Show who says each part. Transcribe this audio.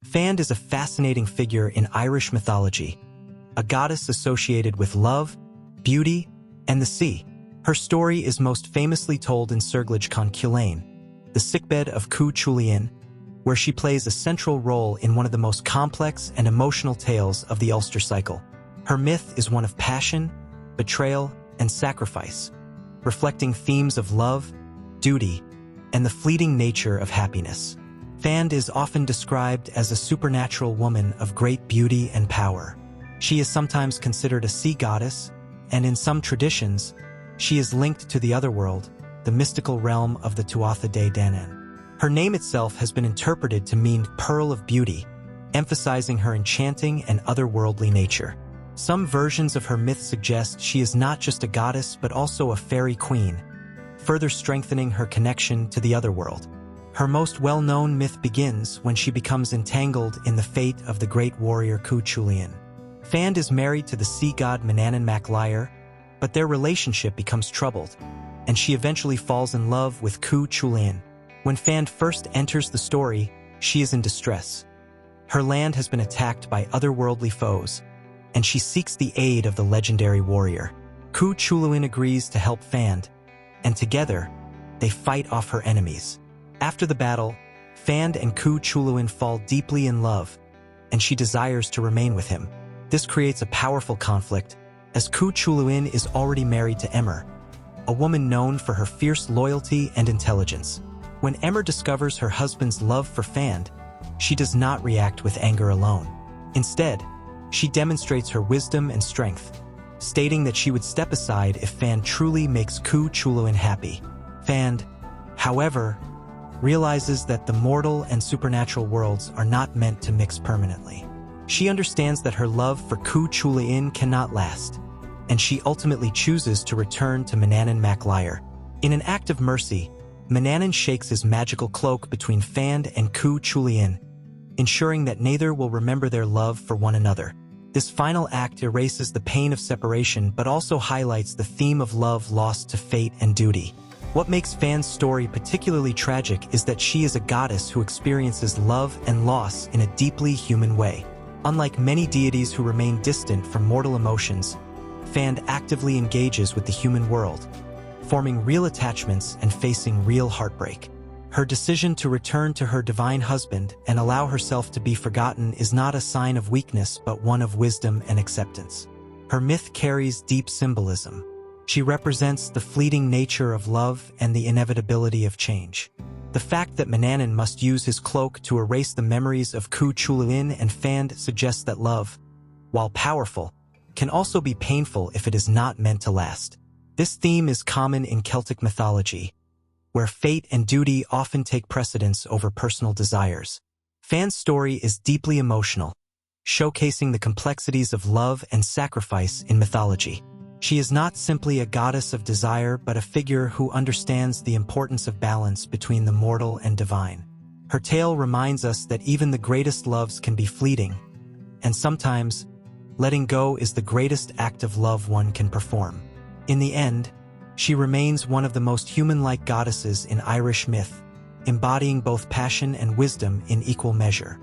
Speaker 1: Fand is a fascinating figure in Irish mythology, a goddess associated with love, beauty, and the sea. Her story is most famously told in Serglige Con Culainn, the Sickbed of Cú Chulainn, where she plays a central role in one of the most complex and emotional tales of the Ulster Cycle. Her myth is one of passion, betrayal, and sacrifice, reflecting themes of love, duty, and the fleeting nature of happiness. Fand is often described as a supernatural woman of great beauty and power. She is sometimes considered a sea goddess, and in some traditions, she is linked to the Otherworld, the mystical realm of the Tuatha Dé Danann. Her name itself has been interpreted to mean pearl of beauty, emphasizing her enchanting and otherworldly nature. Some versions of her myth suggest she is not just a goddess but also a fairy queen, further strengthening her connection to the otherworld. Her most well-known myth begins when she becomes entangled in the fate of the great warrior Cú Chulainn. Fand is married to the sea god Manannán mac Lir, but their relationship becomes troubled, and she eventually falls in love with Cú Chulainn. When Fand first enters the story, she is in distress. Her land has been attacked by otherworldly foes, and she seeks the aid of the legendary warrior. Cú Chulainn agrees to help Fand, and together, they fight off her enemies. After the battle, Fand and Cú Chulainn fall deeply in love, and she desires to remain with him. This creates a powerful conflict, as Cú Chulainn is already married to Emer, a woman known for her fierce loyalty and intelligence. When Emer discovers her husband's love for Fand, she does not react with anger alone. Instead, she demonstrates her wisdom and strength, stating that she would step aside if Fand truly makes Cú Chulainn happy. Fand, however, realizes that the mortal and supernatural worlds are not meant to mix permanently. She understands that her love for Cú Chulainn cannot last, and she ultimately chooses to return to Manannán mac Lir. In an act of mercy, Manannán shakes his magical cloak between Fand and Cú Chulainn, ensuring that neither will remember their love for one another. This final act erases the pain of separation but also highlights the theme of love lost to fate and duty. What makes Fand's story particularly tragic is that she is a goddess who experiences love and loss in a deeply human way. Unlike many deities who remain distant from mortal emotions, Fand actively engages with the human world, forming real attachments and facing real heartbreak. Her decision to return to her divine husband and allow herself to be forgotten is not a sign of weakness but one of wisdom and acceptance. Her myth carries deep symbolism. She represents the fleeting nature of love and the inevitability of change. The fact that Manannán must use his cloak to erase the memories of Cú Chulainn and Fand suggests that love, while powerful, can also be painful if it is not meant to last. This theme is common in Celtic mythology, where fate and duty often take precedence over personal desires. Fand's story is deeply emotional, showcasing the complexities of love and sacrifice in mythology. She is not simply a goddess of desire but a figure who understands the importance of balance between the mortal and divine. Her tale reminds us that even the greatest loves can be fleeting, and sometimes, letting go is the greatest act of love one can perform. In the end, she remains one of the most human-like goddesses in Irish myth, embodying both passion and wisdom in equal measure.